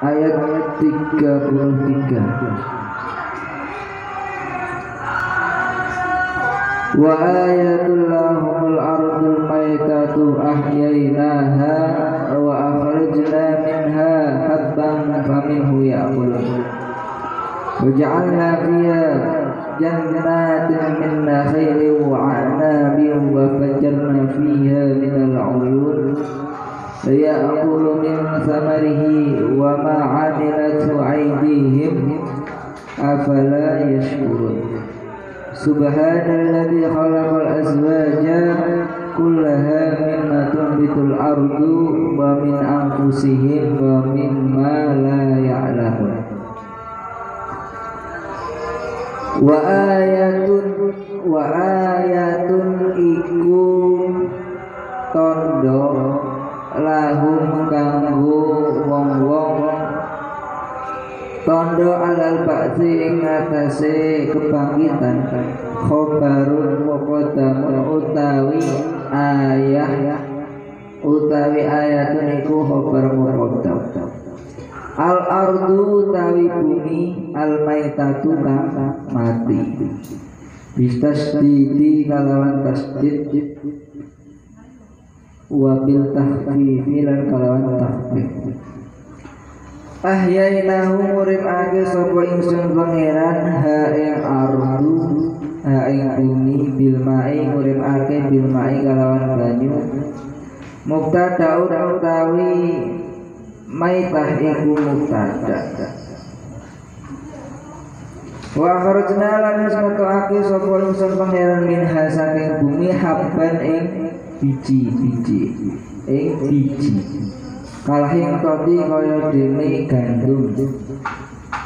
ayat 33. Wa ayatul lahumul ardul maitatu ahyainaha wa akhrajna minha habban faminhu ya'kulun wa ja'alna fiha jannatin min nakhilin wa a'nabin wa fajjarna fiha minal 'uyun liya'kulu min thamarihi wa ma 'amilathu aydihim afala yashkurun. Subhanalladzi khalaqal azwaja kullaha mimma tunbitul ardu wa min anfusihim wa mimma la ya'lamun. Wa ayatun iku tondo lahum kanggo wong-wong tondo alal ba'si ing atase kebangkitan khobarun muqaddamun utawi ayatun iku khobar muqaddam. Al ardu utawi bumi al maitatu kang mati bistasdidi kalawan tasdid wa bil tahfifi lan kalawan tahfif. Ahyainahu muribake sapa ingsun pangeran ha ing ardu ha ing bumi bil mai muribake bil mai kalawan banyu mubtada utawi maitah iku mubtada. Wa akhrajna lan ngetokake sapa ingsun pangeran minha saking bumi habban ing biji kalahing tadi kaya dene gandum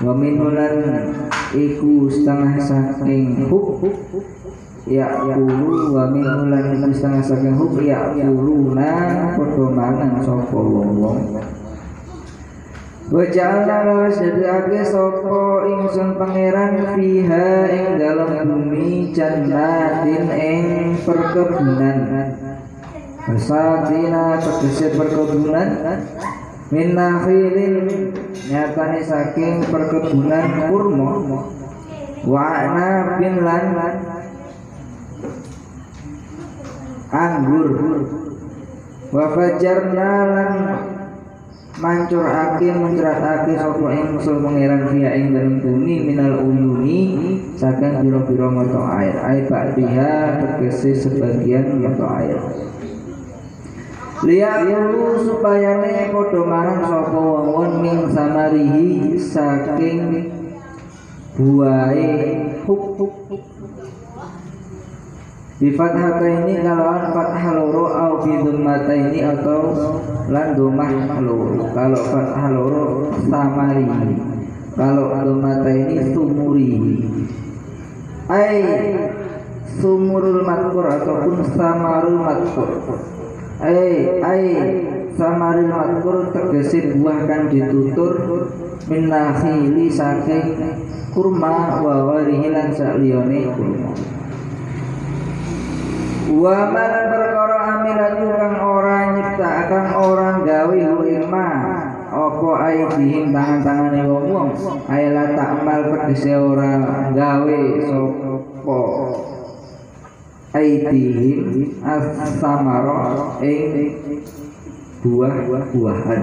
wa minulan iku setengah saking hub ya kulu wa minulan iku setengah saking hub ya kuluna padha mangan sapa wong-wong wa ja'alna lawas jadiake sapa ingsun pangeran fiha ing dalem bumi jannatin ing perkebunan Satina tegese perkebunan min nakhilin nyatane saking perkebunan kurma wa anabin lan anggur wa fajarna lan muncratake sapa ingsun pangeran fiha ing dalem bumi minal uyuni saking pira-pira mata air ai ba'diha tegese sebagian mata air liya'kulu supayane padha marang sapa wong min samarihi saking buahe huk bi fathataini kalawan fathah loro au bi dhammataini atau lan dhammah loro. Kalau fathah loro samarihi, kalau dhammataini sumuri ai sumurul madkur ataupun samarul madkur ai samaril madkur tegese buah kang ditutur min nakhili saking kurma wa warihi lan saliyane kurma wa man perkara amilatu kang ora nyipta kang ora gawe ulama apa aidihim tangan-tangane wong-wong aila takmal tegese ora gawe sapa aidihim as-samara ing buah-buahan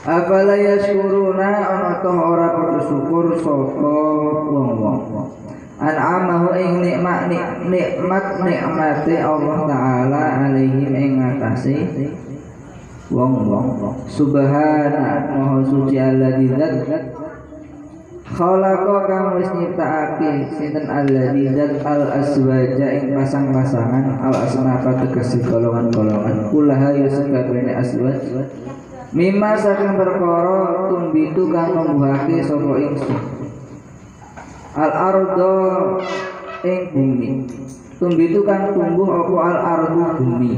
apala yashkuruna ana toh ora bersyukur sapa wong-wong an'amahu ing nikmate Allah taala alaihim ing atase wong-wong subhana maha suci alladzi zat khalaqa kang wis nyiptakake sinten alladzi zat al aswaja ing pasang-pasangan al asnafa tegese golongan-golongan kullaha ya sakabehane aswaj mimma saking perkara tumbitu kang numbuhake sapa ingsun al ardo ing bumi tumbitu kang tumbuh apa al ardu bumi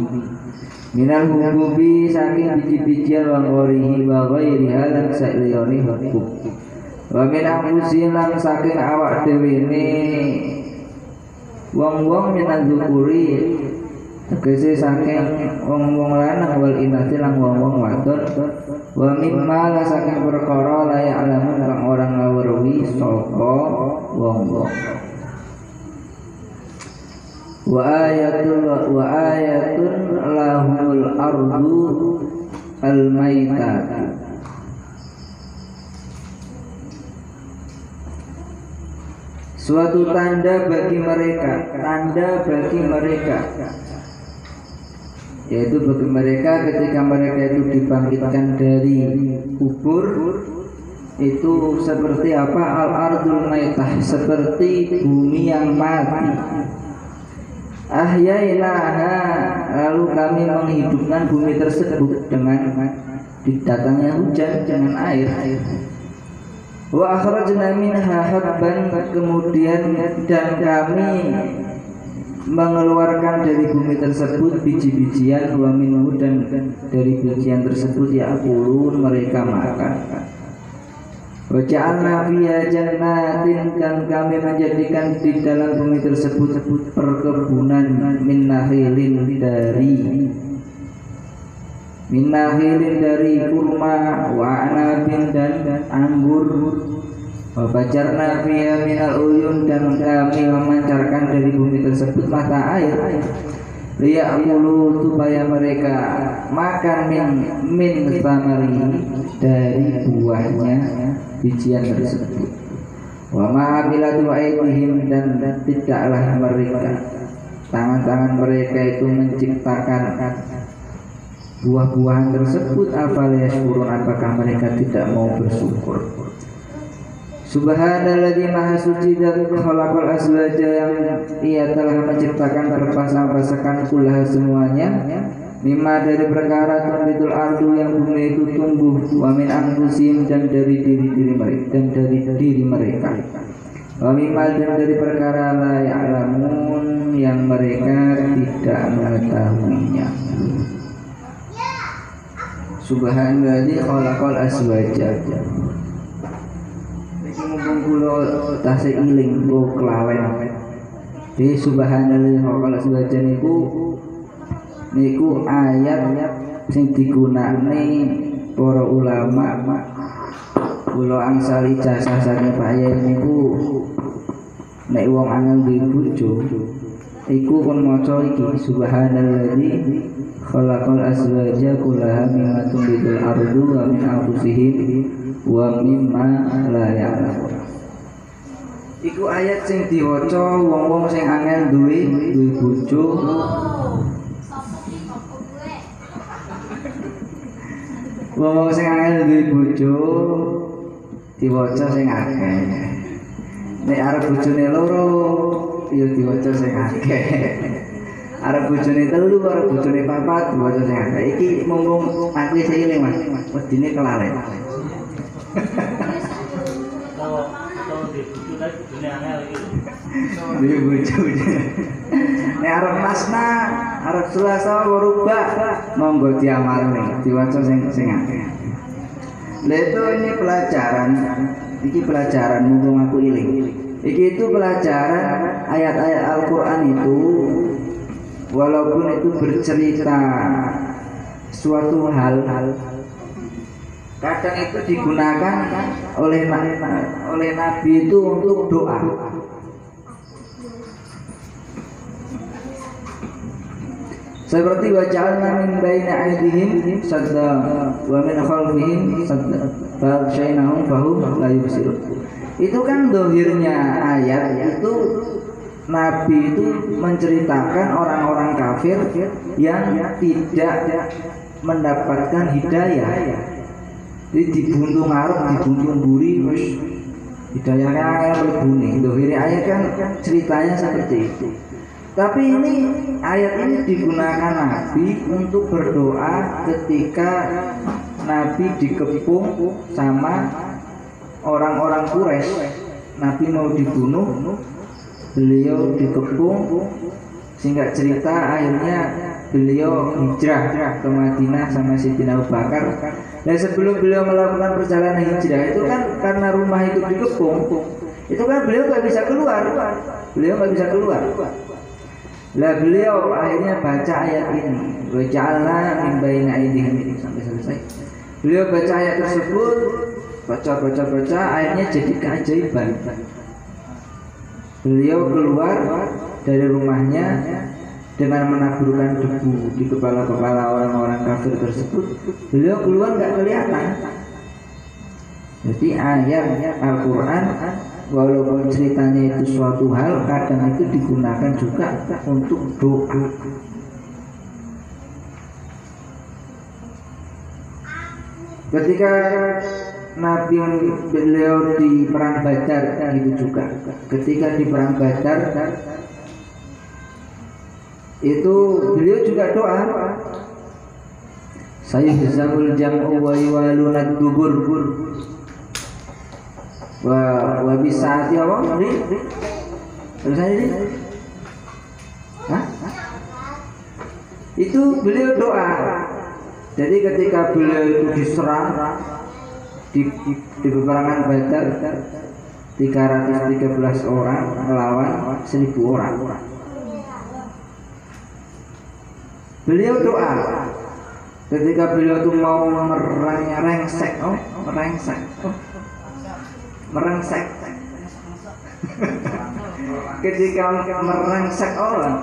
minal hububi saking biji-bijian wa ghorihi wa ghairiha lan saliyane hubub wa min anfusilan saking awak dhewe ne wong-wong minal dzukuri tegese saking wong-wong lanang wal inati lan wong-wong wadon wa mimma la saking perkara la ya'lamun kang orang ngawruhi sapa wong-wong. Wa ayatun lahumul ardu al-maitat. Suatu tanda bagi mereka, yaitu bagi mereka ketika mereka itu dibangkitkan dari kubur, itu seperti apa? Al-ardul maitah, seperti bumi yang mati. Ahyainaha, lalu kami menghidupkan bumi tersebut dengan didatangnya hujan dengan air. Wa akhrajna minha habban, kemudian dan kami mengeluarkan dari bumi tersebut biji-bijian, wa minhu, dan dari bijian tersebut ya'kulun, mereka makan. Wa ja'alna fiha jannatin, dan kami menjadikan di dalam bumi tersebut perkebunan min nakhilin, dari kurma, wa anabin, dan anggur, wa bajarna fiha minal uyun, dan kami memancarkan dari bumi tersebut mata air, liya'kulu, supaya mereka makan min thamari, dari buahnya bijian tersebut. Wa ma'amilatu aydihim, dan tidaklah mereka, tangan-tangan mereka itu menciptakan buah-buahan tersebut. Afala yashkurun, apakah mereka tidak mau bersyukur? Subhanalladzi maha suci dan khalaqal azwaja, yang ia telah menciptakan berpasang-pasangkan kulah semuanya, mimma dari perkara tumbitul ardu, yang bumi itu tumbuh, wa min anfusihim, dan dari diri mereka, wa mimma, dan dari perkara la ya'lamun, yang mereka tidak mengetahuinya. Subhanalladzi khalaqal azwaja. Iki mumpung kula tasih iling kula kelawen. Di subhanalladzi khalaqal azwaja niku ayat sing digunakne para ulama. Kula angsali jasa saking Pak Yai niku nek wong angel duwe bojo iku kon maca iki subhanalladzi khalaqal azwaja kullaha mimma tumbitul ardu wa min anfusihim wa mimma la ya'lamun. Iku ayat sing diwaca wong-wong sing angel duwe bojo. Wong sing angel duwe bojo diwaca sing akeh. Nek arep bojone loro ya diwaca sing akeh. Arep bojone telu, arep bojone papat, diwaca sing akeh. Iki mumpung aku isih eling Mas, wedine kelalen. Di bojo. Nek arep masna, arep selasa warubah, monggo diamalne, diwaca sing akeh. Lha itu ini pelajaran mumpung aku iling. Iki itu pelajaran ayat-ayat Al-Qur'an itu, walaupun itu bercerita suatu hal, kadang itu digunakan oleh Nabi itu untuk doa. Seperti waja'alna min baina aydihim sadda wa min khalfihim sadda faghshaynahum fahum la yubsirun. Itu kan dohirnya ayat itu, Nabi itu menceritakan orang-orang kafir yang tidak mendapatkan hidayah. Jadi dibuntung arep, dibuntung buri, wis hidayahnya kayak berbunyi. Dohirnya ayat kan ceritanya seperti itu. Tapi ini ayat ini digunakan Nabi untuk berdoa ketika Nabi dikepung sama orang-orang Quraisy. Nabi mau dibunuh, beliau dikepung, singkat cerita akhirnya beliau hijrah ke Madinah sama Sayyidina Abu Bakar. Dan sebelum beliau melakukan perjalanan hijrah itu kan karena rumah itu dikepung, itu kan beliau nggak bisa keluar, Lah beliau akhirnya baca ayat ini, waja'alna min baina aydihim, sampai selesai. Beliau baca ayat tersebut, baca, akhirnya jadi keajaiban. Beliau keluar dari rumahnya dengan menaburkan debu di kepala-kepala orang-orang kafir tersebut. Beliau keluar nggak kelihatan. Jadi ayat Al-Quran walaupun ceritanya itu suatu hal, kadang itu digunakan juga untuk doa. Ketika Nabi beliau di perang Badar itu juga. Ketika di perang Badar itu beliau juga doa. Sayuhzamul jam'u wa yuwalunad dubur wa bisaati apa? Terus ini? Hah? Itu beliau doa. Jadi ketika beliau itu diserang di peperangan Badar 313 orang melawan 1000 orang. Beliau doa. Ketika beliau itu mau merengsek. Ketika merengsek orang,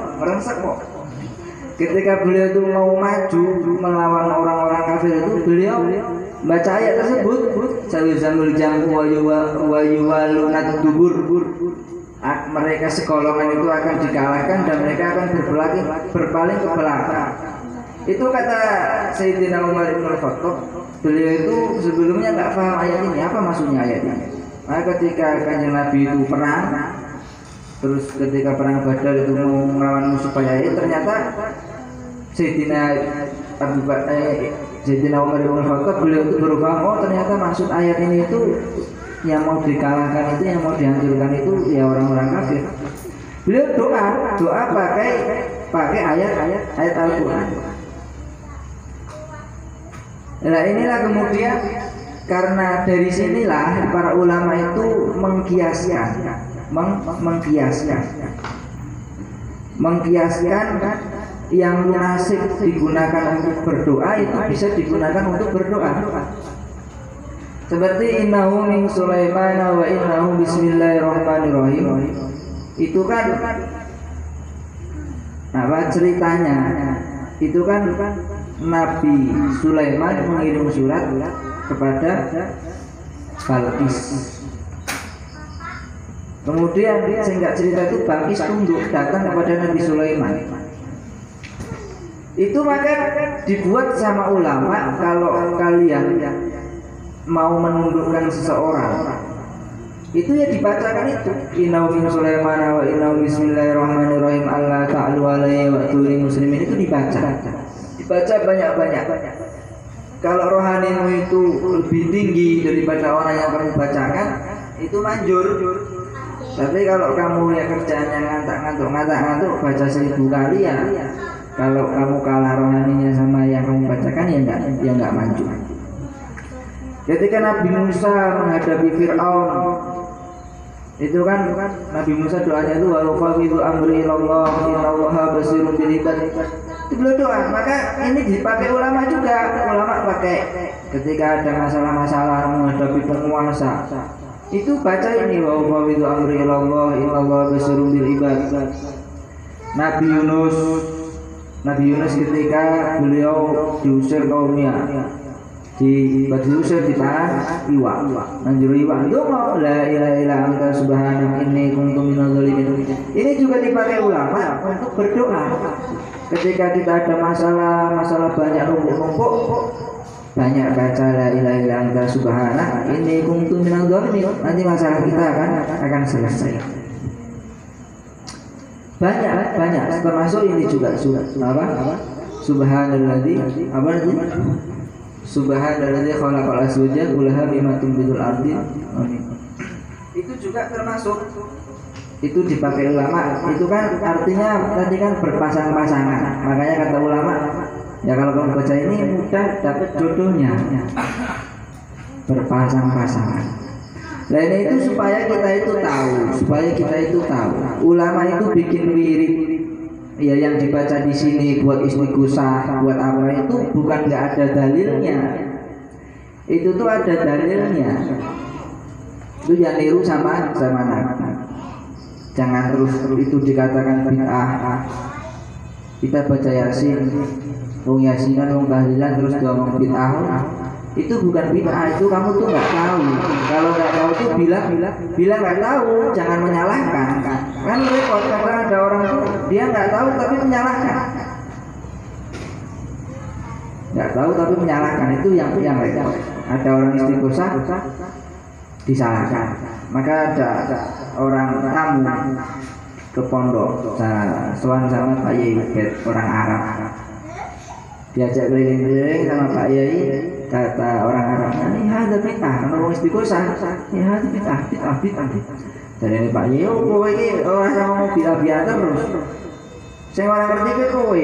ketika beliau itu mau maju melawan orang-orang kafir itu, beliau baca ayat tersebut, sayuzamul jam'u wa yuwalunad dubur. Mereka sekolongan itu akan dikalahkan dan mereka akan berpaling ke belakang. Itu kata Sayyidina Umar bin Khattab. Beliau itu sebelumnya nggak paham ayat ini, apa maksudnya ayat ini. Maka ketika Kanjeng Nabi itu perang, terus ketika perang Badar itu mau melawan musuh banyak, ternyata Sayyidina Umar bin Khattab beliau itu berubah. Oh, ternyata maksud ayat ini itu yang mau dikalahkan itu, yang mau dihancurkan itu ya orang-orang kafir. Beliau doa pakai ayat Al-Quran. Nah inilah kemudian karena dari sinilah para ulama itu mengkiaskan yang munasib digunakan untuk berdoa itu bisa digunakan untuk berdoa. Seperti innahu min Sulaiman wa innahu bismillahirrahmanirrahim. Itu kan apa ceritanya? Itu kan Nabi Sulaiman mengirim surat kepada Balqis. Kemudian singkat cerita itu Balqis tunduk datang kepada Nabi Sulaiman. Itu maka dibuat sama ulama, kalau kalian mau menundukkan seseorang itu ya dibacakan itu innahu min Sulaiman wa innahu bismillahirrahmanirrahim alla ta'lu alayya wa tuli muslimin. Itu dibaca banyak-banyak. Kalau rohanimu itu lebih tinggi daripada orang yang kamu bacakan, itu manjur. Tapi kalau kamu ya kerjaannya ngantuk baca 1000 kali ya, kalau kamu kalah rohaninya sama yang kamu bacakan ya enggak manjur. Ketika Nabi Musa menghadapi Fir'aun, itu kan Nabi Musa doanya itu wa fawidu amri ilallah innallaha basirun bil ibad. Itu beliau doa. Maka ini dipakai ulama juga. Ulama pakai ketika ada masalah-masalah menghadapi penguasa, itu baca ini wa fawidu amri ilallah innallaha basirun bil ibad. Nabi Yunus ketika beliau diusir kaumnya, diusir di tanah iwa, nanjur iwa itu mau la ilaha illa anta subhanaka inni kuntu minadz dzalimin. Ini juga dipakai ulama untuk berdoa. Ketika kita ada masalah banyak numpuk, banyak baca la ilaha illa anta subhanaka inni kuntu minadz dzalimin. Nanti masalah kita akan selesai. Banyak termasuk ini juga apa? Subhanalladzi apa itu? Subhanalladzi khalaqal azwaja kullaha mimma tunbitul ardi. Itu juga termasuk, itu dipakai ulama. Itu kan artinya tadi kan berpasang-pasangan. Makanya kata ulama, ya kalau kamu baca ini mudah dapat jodohnya. Berpasang-pasangan. Nah ini itu supaya kita itu tahu. Ulama itu bikin wirid ya yang dibaca di sini buat istighosah, buat apa itu bukan nggak ada dalilnya. Itu tuh ada dalilnya. Itu yang niru sama Nabi. Jangan terus itu dikatakan bid'ah. Kita baca Yasin, wong Yasinan, wong tahlilan terus ngomong bid'ah. Itu bukan bid'ah, itu kamu tuh nggak tahu. Kalau nggak tahu tuh bilang nggak tahu, jangan menyalahkan. Kan repot karena ada orang tuh dia nggak tahu tapi menyalahkan. Nggak tahu tapi menyalahkan, itu yang repot. Ada orang istighosah disalahkan. Maka ada orang tamu ke pondok, sowan sama Pak Yai, orang Arab. Diajak keliling-keliling sama Pak Yai, kata orang Arab, ini ada bid'ah, karena orang istighosah, ini ada bid'ah. Dari ini Pak Yai, kowe ini orang sama mau bid'ah terus. Saya orang ngerti ke kowe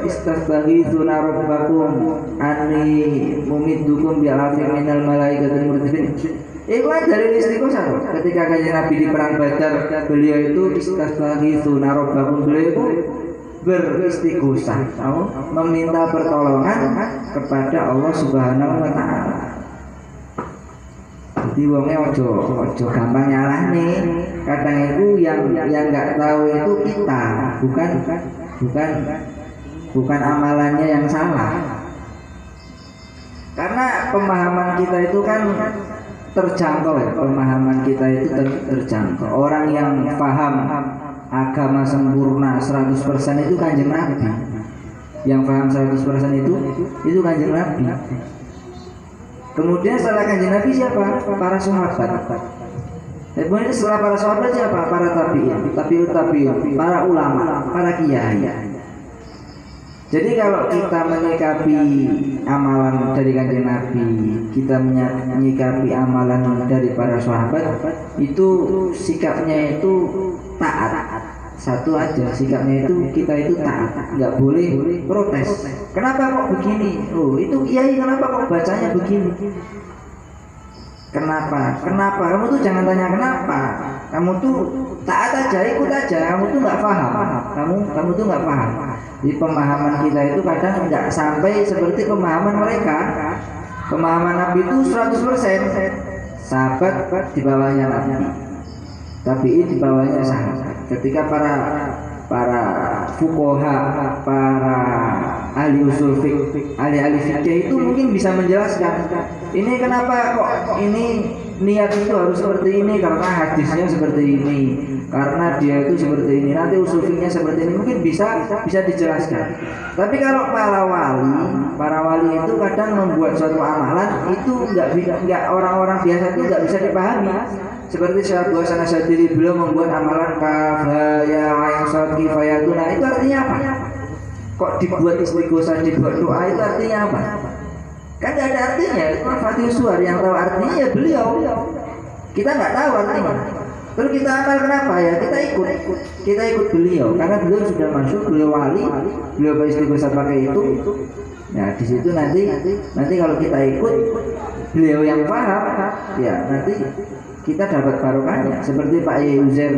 istaghithuna rabbakum anni mumiddukum bi alafin minal malaikatil murdifin. Itu kan dari istighosah. Ketika Kanjeng Nabi di perang Badar, beliau itu istaghithuna rabbakum, beliau itu beristighosah, meminta pertolongan kepada Allah Subhanahu wa taala. Jadi wongnya ojo gampang nyalahne. Kadang itu yang nggak tahu itu kita, bukan amalannya yang salah. Karena pemahaman kita itu kan terjangkau, pemahaman kita itu terjangkau. Orang yang paham agama sempurna 100% itu Kanjeng Nabi. Yang paham 100% itu Kanjeng Nabi. Kemudian setelah Kanjeng Nabi siapa? Para sahabat. Kemudian setelah para sahabat siapa? Para tabi'in, para ulama, para kiai. Jadi kalau kita menyikapi amalan dari Kanjeng Nabi, kita menyikapi amalan dari para sahabat, itu sikapnya itu taat. Satu aja sikapnya itu, kita itu taat, nggak boleh protes. Kenapa kok begini? Oh itu kiai, kenapa kok bacanya begini? Kenapa? Kamu tuh jangan tanya kenapa. Kamu tuh taat aja, ikut aja. Kamu tuh nggak paham. Kamu tuh nggak paham. Jadi pemahaman kita itu kadang nggak sampai seperti pemahaman mereka. Pemahaman Nabi itu 100%. Sahabat di bawahnya Nabi, tabi'in di bawahnya sahabat. Ketika para fuqaha, para ahli usul fiqh, ahli fikih itu mungkin bisa menjelaskan ini kenapa kok ini niat itu harus seperti ini, karena hadisnya seperti ini, karena dia itu seperti ini, nanti usul fiqhnya seperti ini, mungkin bisa dijelaskan. Tapi kalau para wali itu kadang membuat suatu amalan itu nggak orang-orang biasa itu nggak bisa dipahami. Seperti Syekh Abdul Hasan Asy'adili, beliau membuat amalan kafaya yang sholat kifayatuna, itu artinya apa? Kok dibuat istighosah, dibuat doa, itu artinya apa? Kan tidak ada artinya. Itu Fatihus Suwar yang tahu artinya ya beliau. Kita nggak tahu artinya. Terus kita amal kenapa ya? Kita ikut beliau karena beliau sudah masuk, beliau wali, beliau beristighosah pakai itu. Nah di situ nanti kalau kita ikut beliau yang paham, ya nanti kita dapat barokahnya. Seperti Pak Yai Uzair.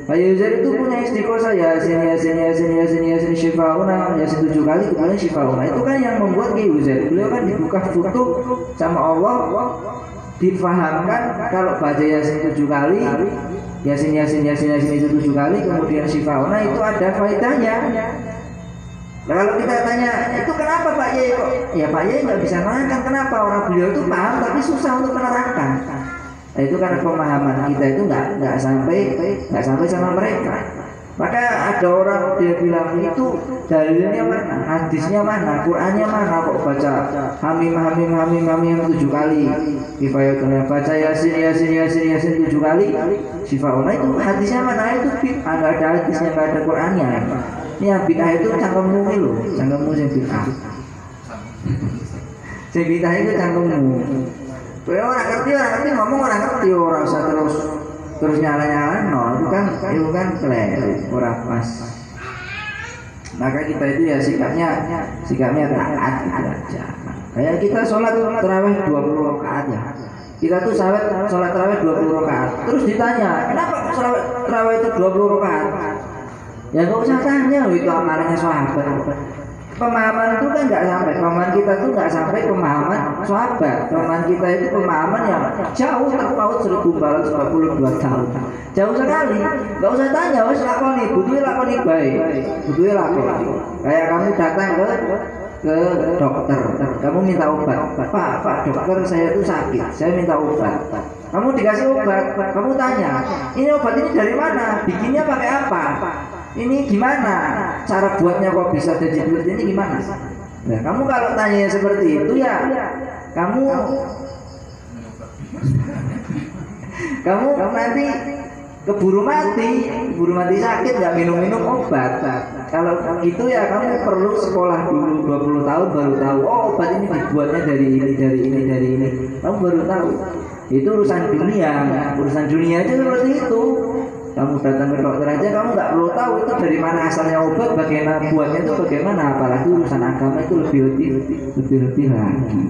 Pak Yai Uzair itu punya istighosah Yasin Syifauna, Yasin 7 kali, kemudian Syifauna. Itu kan yang membuat Yai Uzair. Beliau kan dibuka futuh sama Allah, difahamkan kalau baca Yasin 7 kali, Yasin itu 7 kali, kemudian Syifauna, itu ada faedahnya. Nah, kalau kita tanya, itu kenapa Pak Yai kok? Ya Pak Yai nggak bisa menerangkan kenapa, orang beliau itu paham tapi susah untuk menerangkan. Nah, itu karena pemahaman kita itu nggak sampai sama mereka. Maka ada orang dia bilang itu dalilnya mana, hadisnya mana, Qurannya mana, kok baca hamim yang 7 kali, kifayatullah, baca yasin 7 kali, syifauna, itu hadisnya mana? Itu bid'ah, nggak ada hadisnya, nggak ada Qurannya. Ini yang bid'ah itu cangkemmu loh, cangkemmu yang bid'ah. Yang bid'ah itu cangkemmu. Orang ngerti ngomong, orang ngerti, orang usah terus nyala no, itu kan keliru, orang pas. Maka kita itu ya sikapnya taat gitu aja. Kayak kita sholat tarawih 20 rakaat ya. Kita tuh sholat tarawih 20 rakaat. Terus ditanya, kenapa sholat tarawih itu 20 rakaat? Ya nggak usah tanya, itu amalannya sahabat. pemahaman itu kan nggak sampai, pemahaman kita tuh nggak sampai pemahaman sahabat. Pemahaman kita itu pemahaman yang jauh terpaut 1442 tahun, jauh sekali. Nggak usah tanya, wes lakoni, butuh lakoni baik, butuh lakoni. Kayak kamu datang ke dokter, kamu minta obat, pak dokter saya itu sakit, saya minta obat. Kamu dikasih obat, kamu tanya, ini obat ini dari mana, bikinnya pakai apa, ini gimana, cara buatnya kok bisa jadi seperti ini gimana? Nah, kamu kalau tanya seperti itu ya, kamu nanti keburu mati sakit, nggak minum obat. Kalau itu ya kamu perlu sekolah dulu 20 tahun baru tahu, oh obat ini dibuatnya dari ini, kamu baru tahu. Itu urusan dunia aja seperti itu. Kamu datang ke dokter aja kamu nggak perlu tahu itu dari mana asalnya obat, bagaimana buatnya itu bagaimana, apalagi urusan agama itu lebih lagi.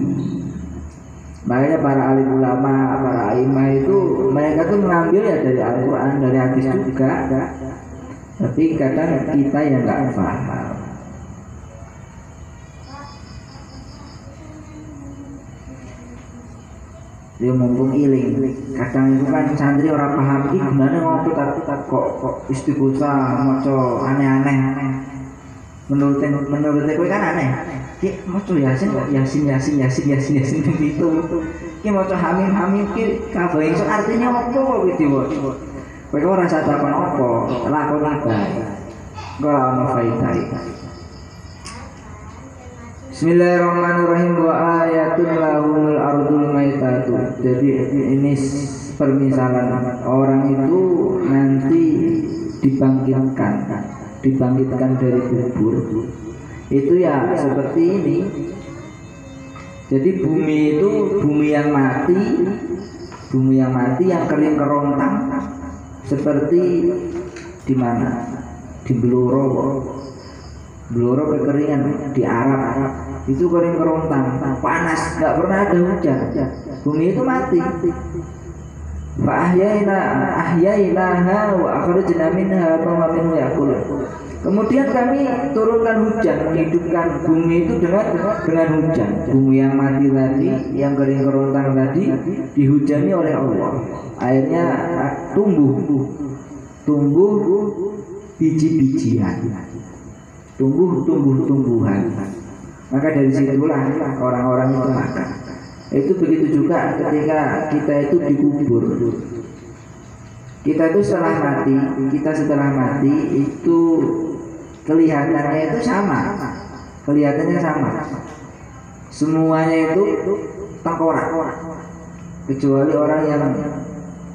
Makanya para alim ulama, para imam itu mereka tuh mengambil ya dari Al-Quran, dari hadis juga, tapi kadang kita yang nggak paham. Dia mumpung iling, kadang itu kan santri orang paham, ini gimana ngopi kok istighosah maca aneh-aneh. Menurut kowe kan aneh. Ki maca yasin gitu. Ki maca hamim ki kabeh iso artinya apa kok iki diwaca. Kowe ora rasa takon apa, lakon apa. Ora ono faedah. Bismillahirrahmanirrahim. Wa ayatul lahumul ardul maitatu. Jadi ini permisalan orang itu nanti dibangkitkan dari kubur. Itu ya seperti ini. Jadi bumi itu bumi yang mati yang kering kerontang, seperti di mana? Di Bloro kekeringan di Arab itu kering kerontang, panas, nggak pernah ada hujan. Bumi itu mati. Ahyainaha wa akhrajna minha ma'an ya'kul. Kemudian kami turunkan hujan, menghidupkan bumi itu dengan hujan. Bumi yang mati tadi, yang kering kerontang tadi, dihujani oleh Allah. Akhirnya tumbuh biji-bijian, tumbuh-tumbuhan. Maka dari situlah orang-orang itu makan. Itu begitu juga ketika kita itu dikubur. Kita itu setelah mati itu kelihatannya itu sama. Semuanya itu tengkorak. Kecuali orang yang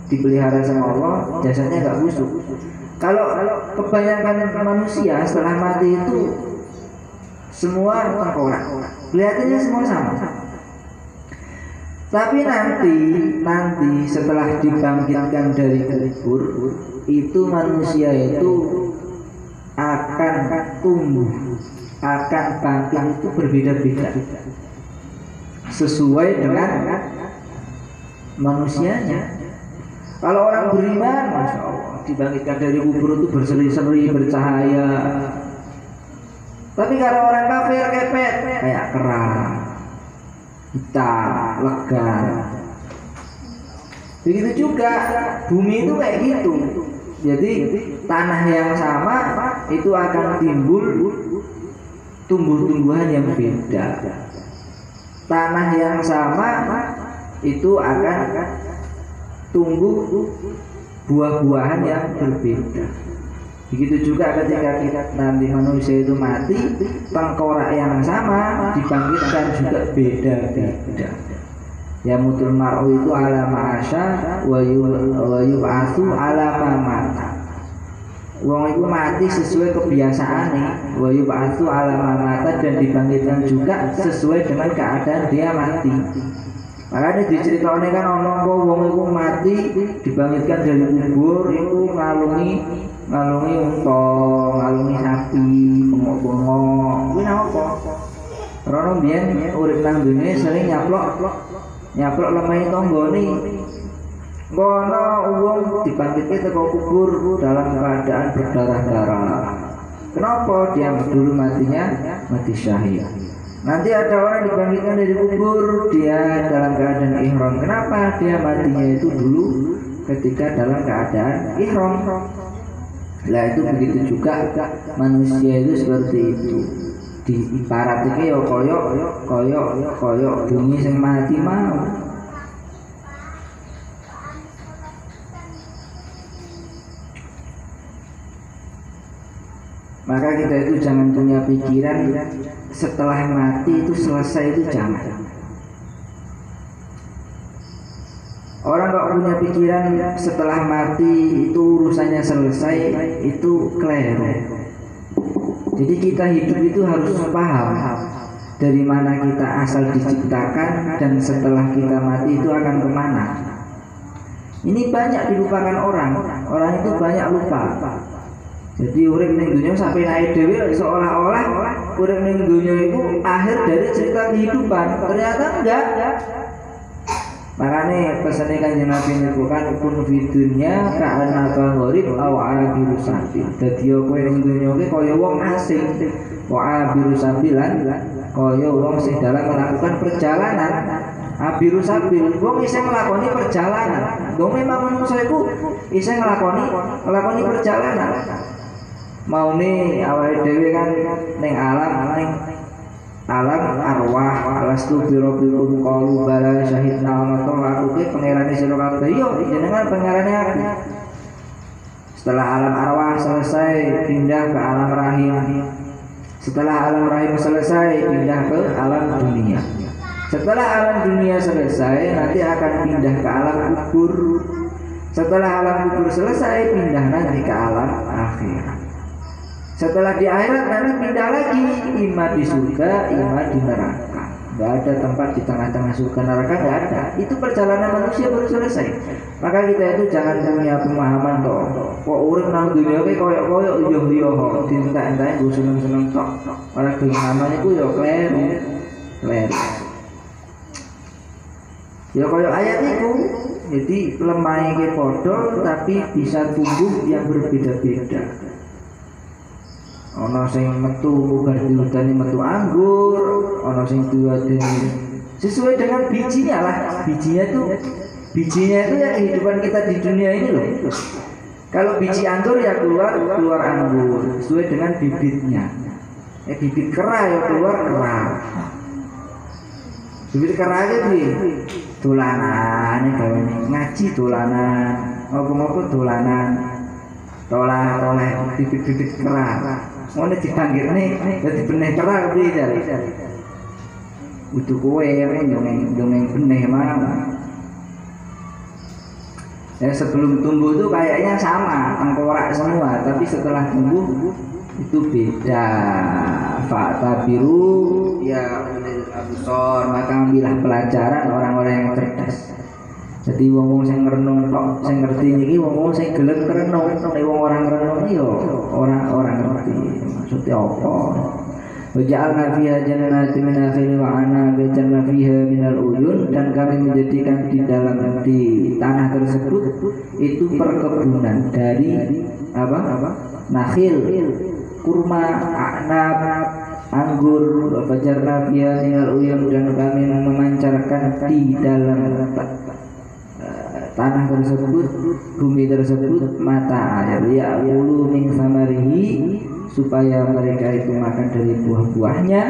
dipelihara sama Allah, jasadnya nggak busuk. Kalau kebanyakan manusia setelah mati itu semua tengkorak, kelihatannya semua sama. Tapi nanti setelah dibangkitkan dari kubur, itu manusia itu akan tumbuh, akan bangkit itu berbeda-beda sesuai dengan manusianya. Kalau orang beriman, masya Allah, dibangkitkan dari kubur itu berseri-seri, bercahaya. Tapi kalau orang kafir kepet, kayak kerang, hitam, lega. Begitu juga bumi itu kayak gitu. Jadi tanah yang sama itu akan timbul tumbuh-tumbuhan yang beda. Tanah yang sama itu akan tumbuh buah-buahan yang berbeda. Begitu juga ketika kita nanti manusia itu mati, tengkorak yang sama dibangkitkan juga beda-beda. Ya mutul mar'u itu ala ma'asya wa yub'atsu ala ma mata. Wong itu mati sesuai kebiasaane, wa yub'atsu ala ma mata, dan dibangkitkan juga sesuai dengan keadaan dia mati. Makanya diceritakan kan ono wong iku mati dibangkitkan dari kubur itu ngalungi unta, ngalungi sapi, bengok-bengok. Kuwi napa? Rono biyen urip nang dunya sering nyaplok lemah tanggane. Ngono wong dibangkitke teko kubur dalam keadaan berdarah-darah. Kenapa? Dia dulu matinya mati syahid. Nanti ada orang dibangkitkan dari kubur, dia dalam keadaan ihram. Kenapa? Dia matinya itu dulu ketika dalam keadaan ihram. Lah itu begitu juga manusia itu seperti itu. Di ibaratnya ya koyok bumi sing mati mau. Maka kita itu jangan punya pikiran setelah mati itu selesai, itu jangan. Orang kok punya pikiran setelah mati itu urusannya selesai, itu keliru. Jadi kita hidup itu harus paham dari mana kita asal diciptakan dan setelah kita mati itu akan kemana. Ini banyak dilupakan orang. Orang itu banyak lupa. Jadi urip ning dunia sampai naik dewi seolah-olah urip ning dunia itu akhir dari cerita kehidupan. Ternyata enggak. Makanya pesannya Kanjeng Nabi niku kan pun fidunya ka'anna gharib aw abiru sabil. Dadi kowe ning dunia iki kaya wong asing, wa abiru sabilan kaya wong sing dalam melakukan perjalanan. Abiru sabil wong isih nglakoni perjalanan. Wong memang manusia iku isih nglakoni perjalanan. Mau nih awal dewi kan neng alam arwah alastu birobikum qalu bala syahidna wa aku ki pangerane sira kabeh yo jenengan pangerane aku. Setelah alam arwah selesai pindah ke alam rahim. Setelah alam rahim selesai pindah ke alam dunia. Setelah alam dunia selesai nanti akan pindah ke alam kubur. Setelah alam kubur selesai pindah nanti ke alam akhirat. Setelah di akhirat nanti pindah lagi, ima di surga, ima di neraka. Gak ada tempat di tengah-tengah surga neraka, gak ada. Itu perjalanan manusia baru selesai. Maka kita itu jangan punya pemahaman toh. Kok urip nang dunia ki koyok-koyok yo dintek-entek go seneng-seneng tok. Ora pemahaman iku yo kleru. Ya koyok ayat itu. Jadi lemah ke podol tapi bisa tumbuh yang berbeda-beda. Ono sing metu bar diudani metu anggur, ono sing diudani sesuai dengan bijinya lah. Bijinya itu ya kehidupan kita di dunia ini loh. Kalau biji anggur ya keluar anggur sesuai dengan bibitnya. Bibit kera ya keluar kera. Bibit kera aja tuh dolanan ini gawe ngaji dolanan, ngopo-ngopo dolanan. Toleh bibit-bibit kera. Ngono dipanggil nih, jadi benih kera beli dari. Udah kowe dongeng benih mana? Ya sebelum tumbuh itu kayaknya sama, tengkorak semua, tapi setelah tumbuh itu beda. Fakta biru ya ulil absor, maka ambillah pelajaran orang-orang yang cerdas. Jadi wong sing ngrenung tok sing ngerti niki wong sing gelem ngrenung, nek wong orang ngrenung yo orang ngerti maksudnya apa. Waja'alna fiha jannatin min nakhil wa anabin fiha minal uyun, dan kami menjadikan di tanah tersebut itu perkebunan dari apa? Nakhil, kurma, anab, anggur, wajarna fiha minal uyun, dan kami memancarkan di dalam tanah tersebut, bumi tersebut mata air ya ulu min samarihi, supaya mereka itu makan dari buah-buahnya.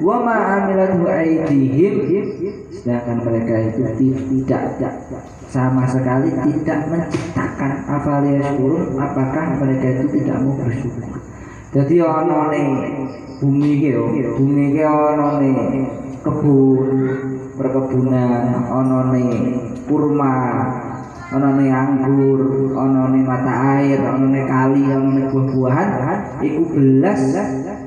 Wa ma amilathu aydihim, sedangkan mereka itu tidak sama sekali tidak menciptakan. Afaliyashkurun, apakah mereka itu tidak mau bersyukur. Jadi ono ning bumi ki ono ning kebun, perkebunan, ono ning kurma, ono ning anggur, ono ning mata air, ono ning kali, ono ning buah-buahan, iku belas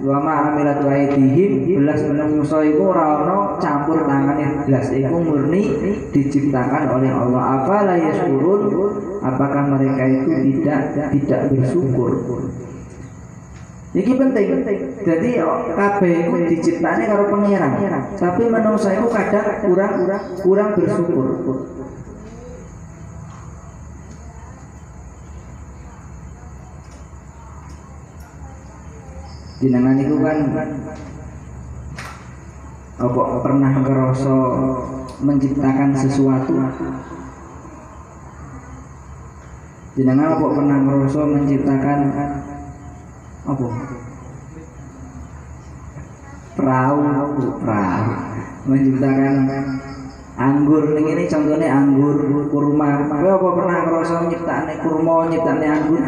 wa ma amilatu aydihim, belas menungso iku ora ono campur tangane belas, iku murni diciptakan oleh Allah. Afala yashkurun, apakah mereka itu tidak bersyukur. Iki penting. Jadi kabeh iku diciptane karo pangeran. Tapi manungsa iku kadang kurang bersyukur. Jenengan itu kan apa pernah ngerasa menciptakan sesuatu? Jenengan apa pernah ngerasa menciptakan apa? Perahu, menciptakan anggur ini contohnya anggur kurma. Kowe apa pernah ngerasa nyiptakne kurma, nyiptakne anggur?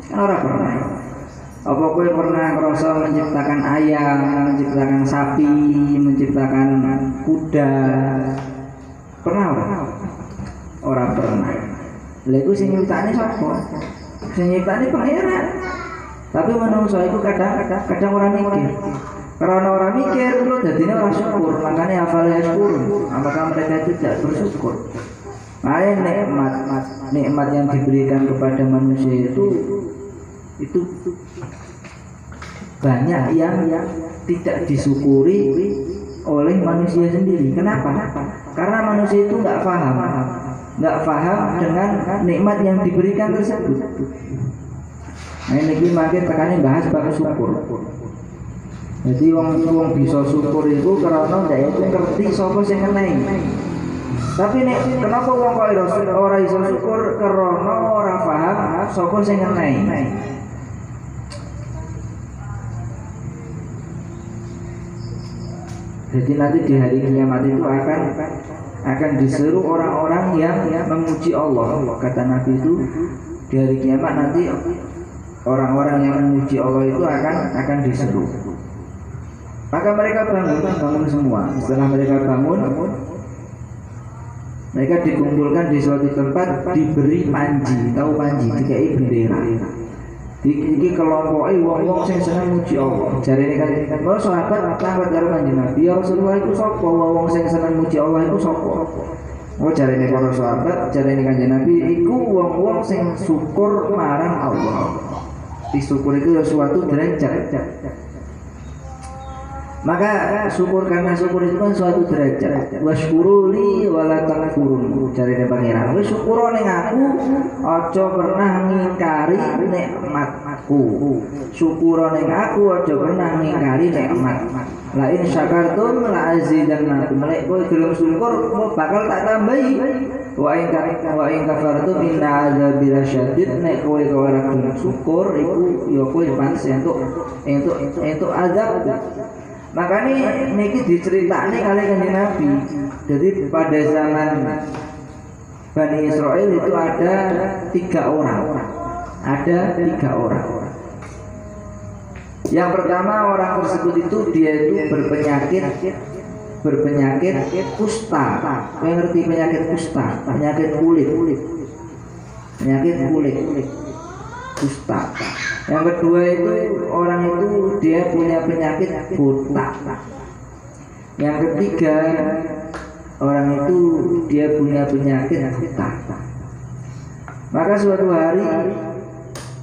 Kan ora pernah. Apa kowe pernah ngerasa menciptakan ayam, menciptakan sapi, menciptakan kuda? Pernah ora? Ora pernah. Lha iku sing nyiptakne sapa? Sing nyiptakne pangeran. Tapi manungsa iku kadang ora mikir. Karena orang mikir itu jadinya orang syukur, makanya hafal syukur. Apakah mereka itu tidak bersyukur? Makanya nikmat yang diberikan kepada manusia itu banyak yang tidak disyukuri oleh manusia sendiri. Kenapa? Karena manusia itu nggak paham dengan nikmat yang diberikan tersebut. Nah ini makin tekannya bahas bab syukur. Jadi wong bisa syukur itu karena dia itu ngerti sapa sing ngenehi. Tapi nek kenapa wong kok ora iso syukur karena ora paham sapa sing ngenehi. Jadi nanti di hari kiamat itu akan diseru orang-orang yang memuji Allah. Kata Nabi itu di hari kiamat nanti orang-orang yang memuji Allah itu akan diseru. Maka mereka bangun semua. Setelah mereka bangun, mereka dikumpulkan di suatu tempat, diberi panji. Tahu panji? Dikai bendera. Iki kelompoke wong-wong sing seneng muji Allah. Jarene kan para sahabat tanglet karo Kanjeng Nabi, ya Rasulullah iku sapa wong sing seneng muji Allah iku sapa? Oh jarene para sahabat, jarene Kanjeng Nabi iku wong-wong sing syukur marang Allah. Disyukur itu suatu derajat. Maka syukur karena syukur itu kan suatu derajat. Wasykuruli wala takfurun. Jarine pangeran, wis syukur ning aku, aja pernah ngingkari nikmatku. Syukur ning aku, aja pernah ngingkari nikmat. La in syakartum la azidannakum. Lek kowe gelem syukur, bakal tak tambahi. Wa in kafartum inna adzabi lasyadid. Nek kowe ora gelem syukur iku ya kowe pantes entuk azab. Makanya niki diceritakne kali Kanjeng Nabi. Jadi pada zaman Bani Israel itu ada 3 orang. Ada 3 orang. Yang pertama orang tersebut itu dia itu berpenyakit kusta. Kau ngerti penyakit kusta? Penyakit kulit. Kusta. Yang kedua itu orang itu dia punya penyakit buta. Yang ketiga orang itu dia punya penyakit buta. Maka suatu hari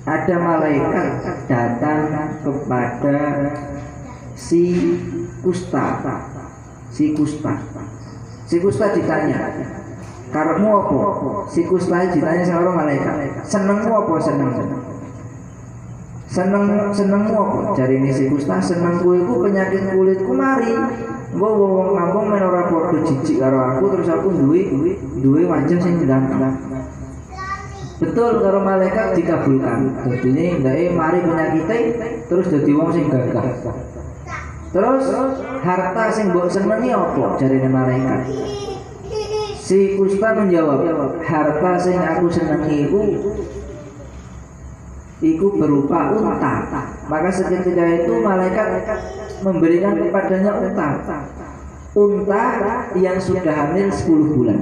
ada malaikat datang kepada si kusta. Si kusta ditanya, "Karepmu apa?" Si kusta ditanya sama malaikat, "Senengmu apa senengmu apa?" Jarine si kusta, "Senengku iku penyakit kulitku mari. Engko wong kampung men ora padha jijik karo aku terus aku duwe wajah sing ndang." Betul karo malaikat dikabulkan. Dadine ndake mari penyakite terus dadi wong sing gagah. Terus harta sing mbok senengi apa? Jarine malaikat. Si kusta menjawab, "Harta sing aku senengi iku berupa unta." Maka seketika itu malaikat memberikan kepadanya unta yang sudah hamil 10 bulan.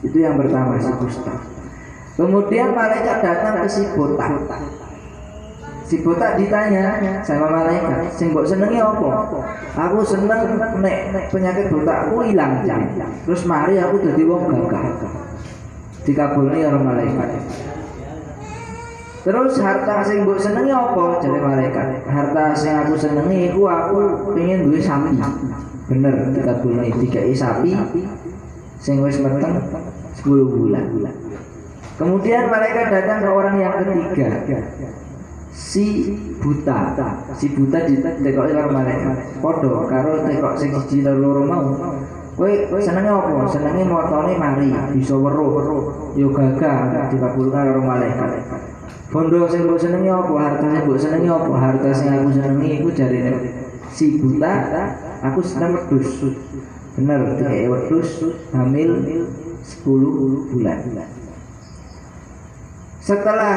Itu yang pertama si kusta. Kemudian malaikat datang ke si botak. Si botak ditanya sama malaikat, "Sing mbok senengi apa?" "Aku seneng nek penyakit botakku ilang." Terus mari aku dadi wong gagah. Dikabulni karo malaikat. Terus harta sing mbok senengi apa? Jare malaikat, "Harta sing aku senengi iku aku pengen duwe sapi." Bener dikabulni, dikai sapi sing wis meteng 10 bulan. Kemudian malaikat datang ke orang yang ketiga. si buta ditekoki karo malaikat padha karo tekok sing siji loro mau. Kowe senenge apa? Senenge motone mari bisa weruh yo gagah dikabulkan karo malaikat. Bondo sing mbok senenge apa? Harta sing mbok senenge apa? Harta sing aku senengi iku jarine si buta aku seneng wedhus. Bener dikek wedhus hamil 10 bulan. Setelah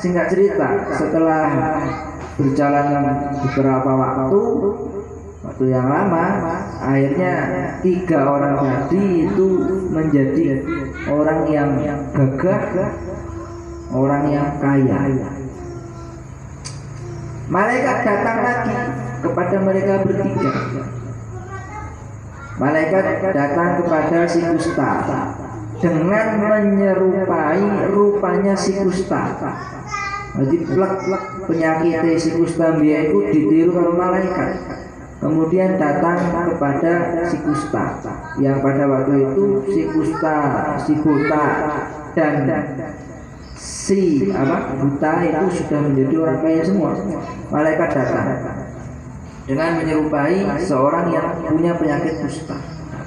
singkat cerita, setelah berjalan beberapa waktu yang lama, akhirnya 3 orang tadi itu menjadi orang yang gagah, orang yang kaya. Malaikat datang lagi kepada mereka bertiga. Malaikat datang kepada si kusta dengan menyerupai rupanya si kusta. Jadi plek penyakit si kusta dia itu ditiru oleh malaikat. Kemudian datang kepada si kusta yang pada waktu itu si kusta, si buta dan si buta itu sudah menjadi orang kaya semua. Malaikat datang dengan menyerupai seorang yang punya penyakit kusta.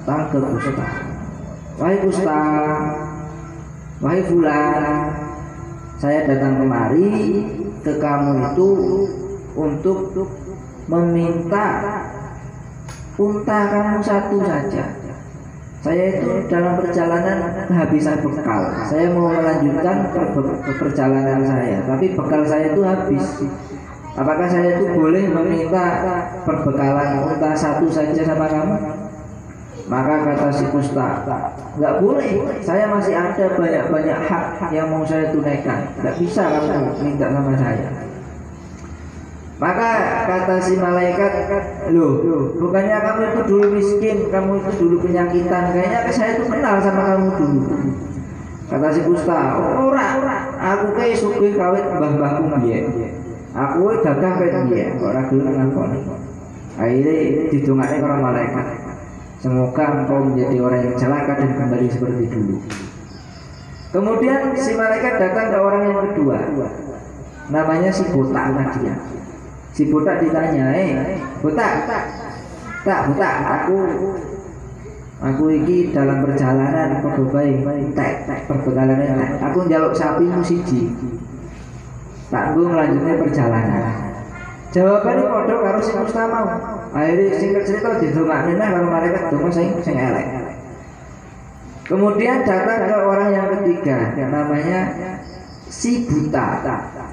Datang ke kusta. Wahai kusta, wahai fulan, saya datang kemari ke kamu itu untuk meminta unta kamu satu saja. Saya itu dalam perjalanan kehabisan bekal. Saya mau melanjutkan perjalanan saya, tapi bekal saya itu habis. Apakah saya itu boleh meminta perbekalan unta satu saja sama kamu? Maka kata si kusta, nggak boleh. Saya masih ada banyak hak yang mau saya tunaikan. Nggak bisa kamu minta sama saya. Maka kata si malaikat, loh, bukannya kamu itu dulu miskin, kamu itu dulu penyakitan. Kayaknya saya itu kenal sama kamu dulu. Kata si kusta, ora, aku kayak sugih kawit mbah-mbahku biyen. Aku gagah kayak biyen, ora gelem ngakoni. Akhirnya didongakne karo malaikat. Semoga engkau menjadi orang yang celaka dan kembali seperti dulu. Kemudian si malaikat datang ke orang yang kedua. Namanya si botak tadi ya. Si botak ditanya, botak, aku iki dalam perjalanan padha bae entek perbekalan entek. Aku njaluk sapimu siji. Tak nggo nglanjutne perjalanan. Jawabannya padha karo si kusta mau. Akhirnya singkat cerita didongakne karo malaikat donga sing elek. Kemudian datang ke orang yang ketiga, namanya si buta.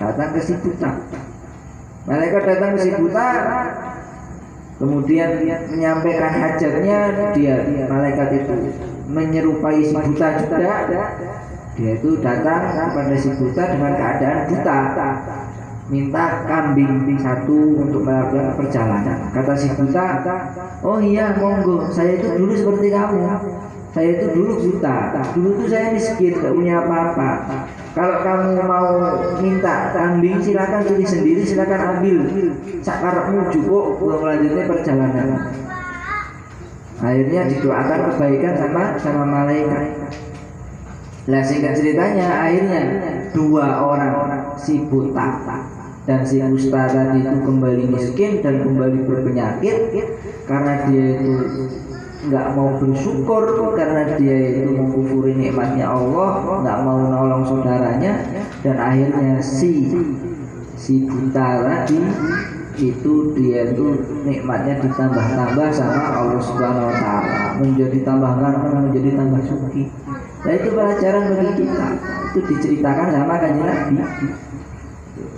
Datang ke si buta. Malaikat datang ke si buta, kemudian menyampaikan hajatnya. Dia malaikat itu menyerupai si buta juga. Dia itu datang kepada si buta dengan keadaan buta, minta kambing satu untuk melakukan perjalanan. Kata si buta, oh iya monggo, saya itu dulu seperti kamu. Saya itu dulu buta, dulu tuh saya miskin, gak punya apa-apa. Kalau kamu mau minta kambing silakan pilih sendiri, silakan ambil. Sakarepmu cukup belum lanjutnya perjalanan. Akhirnya didoakan kebaikan sama malaikat. Lah singkat ceritanya akhirnya 2 orang si buta dan si kusta tadi itu kembali miskin dan kembali berpenyakit karena dia itu nggak mau bersyukur, karena dia itu mengkufuri nikmatnya Allah, nggak mau nolong saudaranya, dan akhirnya si buta tadi itu dia itu nikmatnya ditambah-tambah sama Allah Subhanahu Wa Taala, menjadi tambah menjadi tambah suki. Nah itu pelajaran bagi kita. Itu diceritakan sama kanjeng Nabi.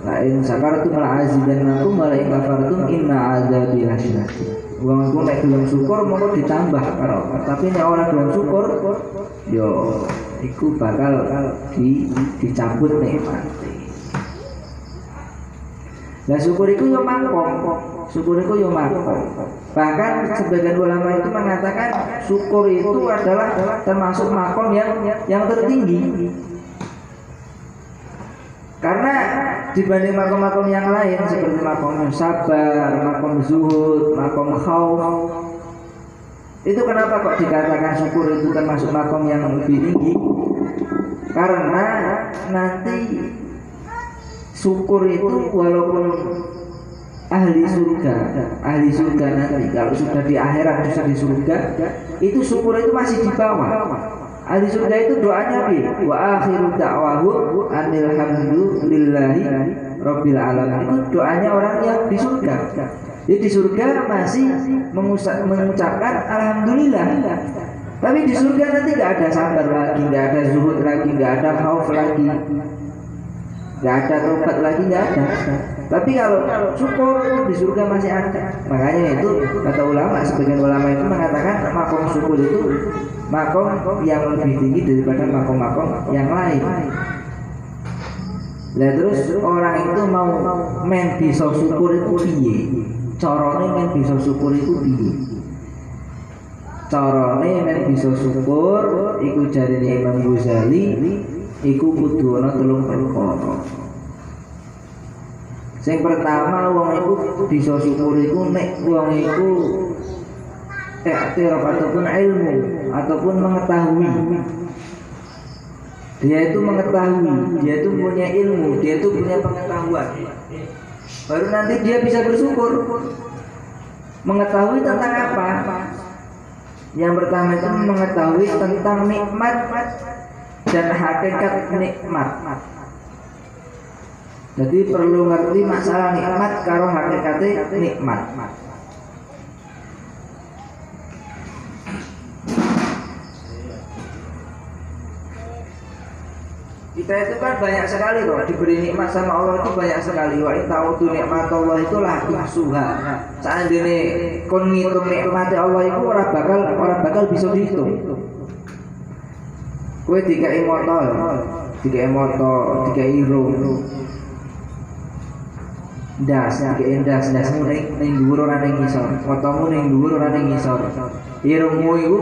Lain sakartum la azidannakum wa la in kafartum inna azabi lasyadid. Wong ku nek gelem syukur mongko ditambah karo. Tapi nek ora gelem syukur yo iku bakal dicabut nikmat. Nah syukur itu yo makom. Syukur itu yo makom. Bahkan sebagian ulama itu mengatakan syukur itu adalah termasuk makom yang tertinggi. Karena dibanding makom-makom yang lain seperti makom sabar, makom zuhud, makom khauf, itu kenapa kok dikatakan syukur itu termasuk makom yang lebih tinggi? Karena nanti syukur itu walaupun ahli surga nanti kalau sudah di akhirat sudah di surga itu syukur itu masih di bawah. Ahli surga itu doanya wa akhiru da'wahu alhamdulillahi rabbil alamin. Itu doanya orang yang di surga. Jadi di surga masih mengucapkan alhamdulillah. Tapi di surga nanti nggak ada sabar lagi, nggak ada zuhud lagi, nggak ada khauf lagi, nggak ada tobat lagi, nggak ada. Tapi kalau syukur di surga masih ada. Makanya itu kata ulama, sebagian ulama itu mengatakan makom syukur itu makom yang lebih tinggi daripada makom-makom yang lain. Nah terus orang itu mau men bisa syukur itu piye? Carane men bisa syukur itu piye? Carane men bisa syukur iku jarine Imam Ghazali iku kudu ana 3 perkara. Sing pertama wong iku bisa syukur iku nek wong iku iktiraf ataupun ilmu ataupun mengetahui. Dia itu mengetahui, dia itu punya ilmu, dia itu punya pengetahuan. Baru nanti dia bisa bersyukur. Mengetahui tentang apa? Yang pertama itu mengetahui tentang nikmat dan hakikat nikmat. Jadi perlu ngerti masalah nikmat karo hakikatnya nikmat. Kita itu kan banyak sekali loh diberi nikmat sama Allah itu banyak sekali. Wa ta'udu nikmat Allah itulah tuhsuha. Seandainya kon ngitung nikmat Allah itu orang bakal bisa dihitung. Kowe dikai motor, dikai rum. Dasmu ning dhuwur ora ning ngisor. Motomu ning dhuwur ora ning ngisor. Irungmu iku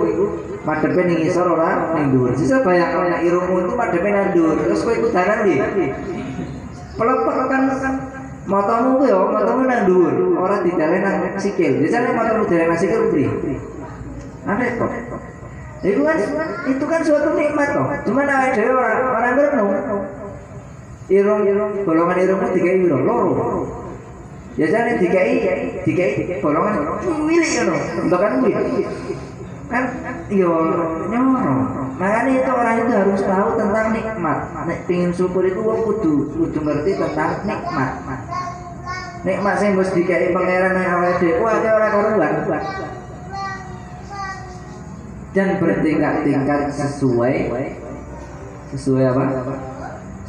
madhepe ning ngisor ora ning dhuwur. Sisa bayangno nek irungmu itu madhepe nang dhuwur. Terus kowe iku dalan ndi? Pelopok kan motomu ku yo, motomu nang dhuwur, ora didalen nang sikil. Biasane motomu didalen nang sikil priye? Aneh kok. Itu kan suatu nikmat toh. Cuma awake dhewe ora ngerti. Irung golongan irungmu dikai piro? Loro. Biasanya dikai golongan cilik ngono. Bahkan kan yo nyoro. Makanya itu orang itu harus tahu tentang nikmat. Nek pengin syukur itu wong kudu ngerti tentang nikmat. Nikmat sing wis dikai pangeran nang awake dhewe kuwi ora karuan. Dan bertingkat-tingkat sesuai apa?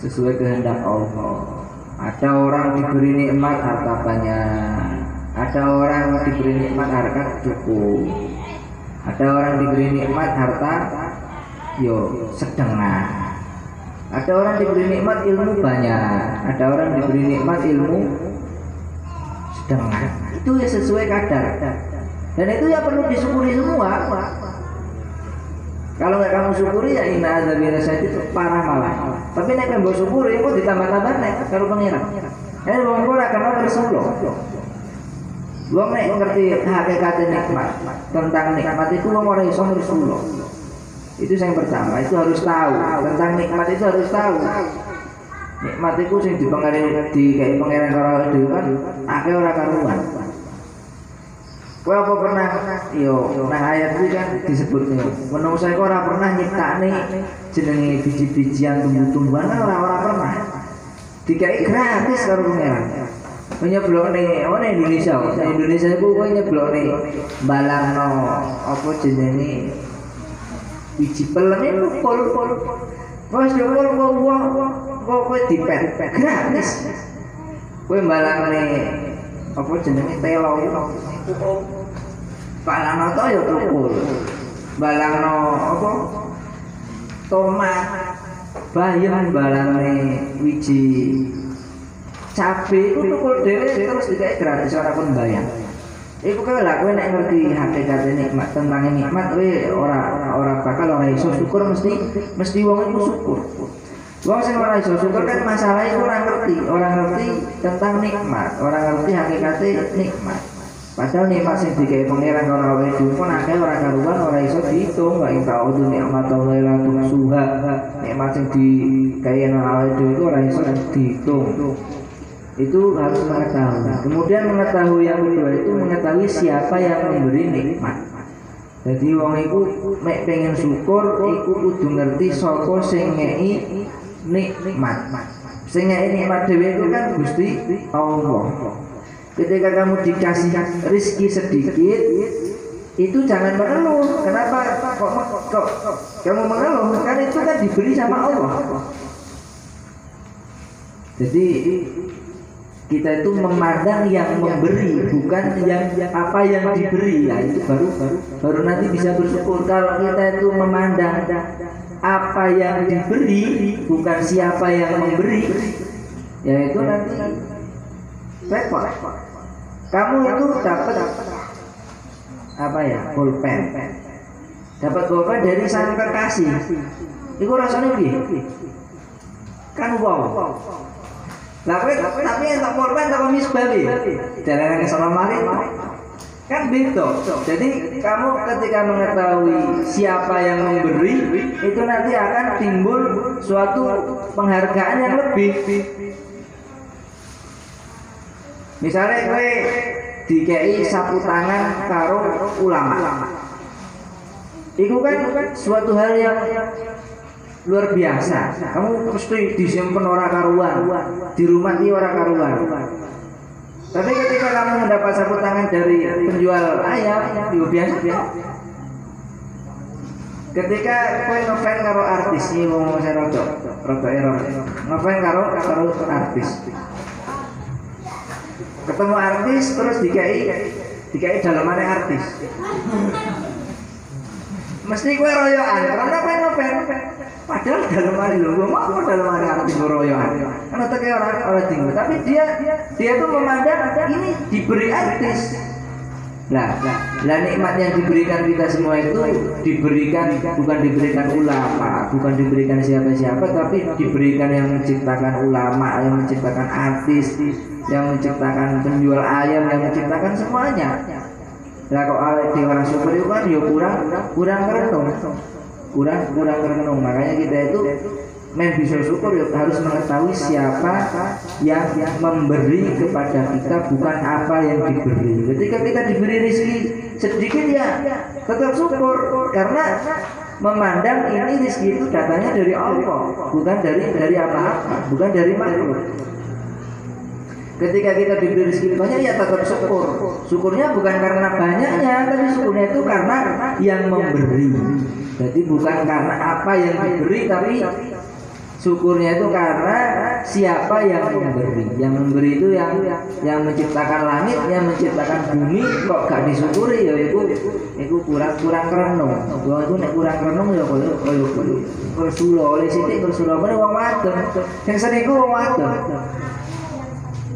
Sesuai kehendak Allah. Ada orang diberi nikmat harta banyak, ada orang diberi nikmat harta cukup, ada orang diberi nikmat harta setengah, ada orang diberi nikmat ilmu banyak, ada orang diberi nikmat ilmu setengah. Itu ya sesuai kadar, dan itu ya perlu disyukuri semua. Kalau nggak kamu syukuri ya inna azabina syadid itu parah malah. Tapi nek kamu syukuri kok ditambah-tambah nek karo pengiran. Wong ora kenal Rasulullah. Wong nek ngerti hakikat nikmat, tentang nikmat itu wong ora iso Rasulullah. Itu yang pertama, itu harus tahu. Tentang nikmat itu harus tahu. Nikmat itu sing dipengaruhi kayak pengiran karo dhewe kan akeh ora karuan. Kowe apa pernah nang ayat iki kan disebutnya menungsa iku ora pernah nyiptakne jenenge biji-bijian tumbuh-tumbuhan kan ora pernah. Dikai gratis karo pangeran. Nyeblokne Indonesia. Indonesia iku kowe nyeblokne balangno apa jenenge biji pelem itu pol. Wes yo kowe dipet gratis. Kowe balangne apa jenenge telo balangno to ya tukul, balangno apa tomat, bayam, balangne wiji cabe itu tukul dhewe terus dikai gratis ora pun bayar. Iku kowe lak kowe nek ngerti hakikat nikmat tentang nikmat kowe ora bakal ora iso syukur mesti wong iku syukur. Wong sing ora iso syukur kan masalah iku ora ngerti tentang nikmat, ora ngerti hakikat nikmat. Padahal nikmat sing dikai pangeran ora wae pun akeh ora karuan ora iso diitung, wa ing ta'udu nikmatallahi la tuhsuha. Nikmat sing dikai nang awake dhewe iku ora iso diitung. Itu harus mengetahui. Kemudian mengetahui yang kedua itu mengetahui siapa yang memberi nikmat. Jadi wong iku mek pengen syukur iku kudu ngerti sapa sing ngeki nikmat. Sing ngeki nikmat dhewe itu kan Gusti Allah. Ketika kamu dikasih rezeki sedikit, itu jangan mengeluh. Kenapa kok kamu mengeluh? Kan itu kan diberi sama Allah. Jadi kita itu memandang yang memberi, bukan yang apa yang diberi. Ya itu baru nanti bisa bersyukur. Kalau kita itu memandang apa yang diberi, bukan siapa yang memberi, ya itu nanti repot. Kamu itu dapat apa ya, pulpen. Dapat pulpen dari sang kekasih. Itu rasanya piye? Kan wow. Tapi entuk pulpen tak misbah piye? Dalane salam mari. Kan beda. Jadi kamu ketika mengetahui siapa yang memberi, itu nanti akan timbul suatu penghargaan yang lebih. Misalnya kowe dikei sapu tangan karo ulama. Itu kan suatu hal yang luar biasa. Kamu mesti disimpen ora karuan, dirumati ora karuan. Tapi ketika kamu mendapat sapu tangan dari penjual ayam, itu biasa. Ketika kowe ngefans karo artis, iki wong saya rodok error. Ngefans karo artis. Ketemu artis terus dikai dalamane artis. Mesti kowe royokan, karena kowe ngefans. Padahal dalamane lho, mau dalamane artis royokan. Kan teke ora tinggal, tapi dia tuh memandang ini diberi artis. Lah nikmat yang diberikan kita semua itu bukan diberikan ulama, bukan diberikan siapa-siapa, tapi diberikan yang menciptakan ulama, yang menciptakan artis, yang menciptakan penjual ayam, yang menciptakan semuanya. Lah kok awake dhewe ora syukur itu kan ya kurang renung. Makanya kita itu bisa syukur ya harus mengetahui siapa yang memberi kepada kita, bukan apa yang diberi. Ketika kita diberi rezeki sedikit ya tetap syukur, karena memandang ini rezeki itu datanya dari Allah, bukan dari apa-apa, bukan dari makhluk. Ketika kita diberi rezeki banyak ya tetap syukur. Syukurnya bukan karena banyaknya, tapi syukurnya itu karena yang memberi. Jadi bukan karena apa yang diberi, tapi syukurnya itu karena siapa yang memberi. Yang memberi itu yang menciptakan langit, yang menciptakan bumi, kok gak disyukuri ya itu kurang renung. Gua itu nek kurang renung ya koyo Rasulullah oleh sithik Rasulullah meneh wong wadon. Sing seniku wong wadon.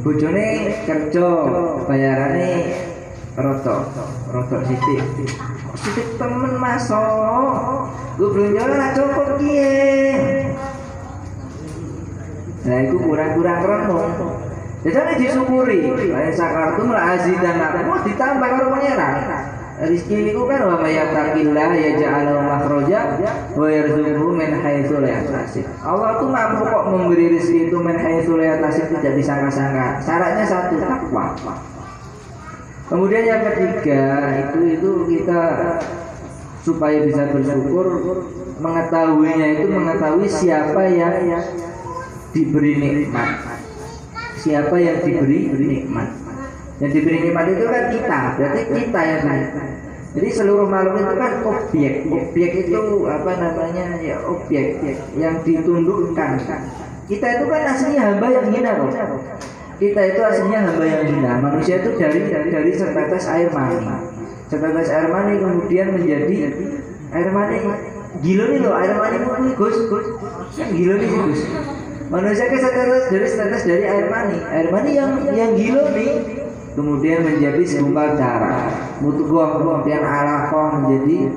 Bojone kerja, bayarane rotok sithik. Sithik temen masuk. Gue belanja ora cukup kiye. Nah itu kurang renung. Jadi disyukuri. Lain sakartum la azidannakum. Mau ditambah karo pangeran. Rezeki itu kan wa may yattaqillah yaj'al lahu makhraja wa yarzuqhu min haitsu la yahtasib. Allah tuh mampu kok memberi rezeki itu min haitsu la yahtasib, tidak disangka-sangka. Syaratnya satu, takwa. Kemudian yang ketiga itu kita supaya bisa bersyukur, mengetahuinya itu mengetahui siapa yang diberi nikmat, siapa yang diberi nikmat. Yang diberi nikmat itu kan kita, berarti kita yang nikmat. Jadi seluruh makhluk itu kan objek itu apa namanya ya, objek yang ditundukkan. Kita itu kan aslinya hamba yang hina kok. Kita itu aslinya hamba yang hina. Manusia itu dari setetes air mani. Setetes air mani kemudian menjadi air mani. Gila nih loh, air mani Gus. Gila nih Gus. Manusia ke setetes dari air mani yang gila nih. Kemudian menjadi segumpal darah. Mudghah, kemudian alaqah menjadi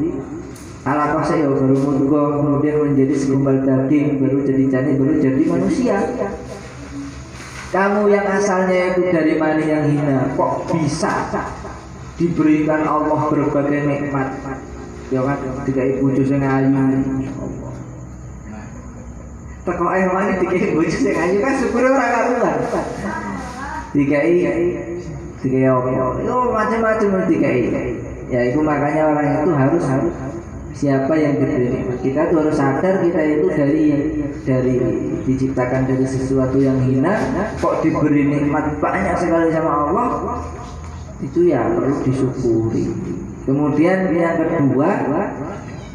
alaqah saya baru mudghah, kemudian menjadi segumpal daging, baru jadi janin, baru jadi manusia. Kamu yang asalnya itu dari mani yang hina, kok bisa diberikan Allah berbagai nikmat? Ya kan, dikai bojo sing ayu. Teko air mani dikai bojo sing ayu kan syukur ora karuan. dikai apa? Yo macam-macam dikai. Ya itu makanya orang itu harus siapa yang diberi nikmat. Kita tuh harus sadar kita itu dari diciptakan dari sesuatu yang hina, kok diberi nikmat banyak sekali sama Allah, itu ya perlu disyukuri. Kemudian yang kedua,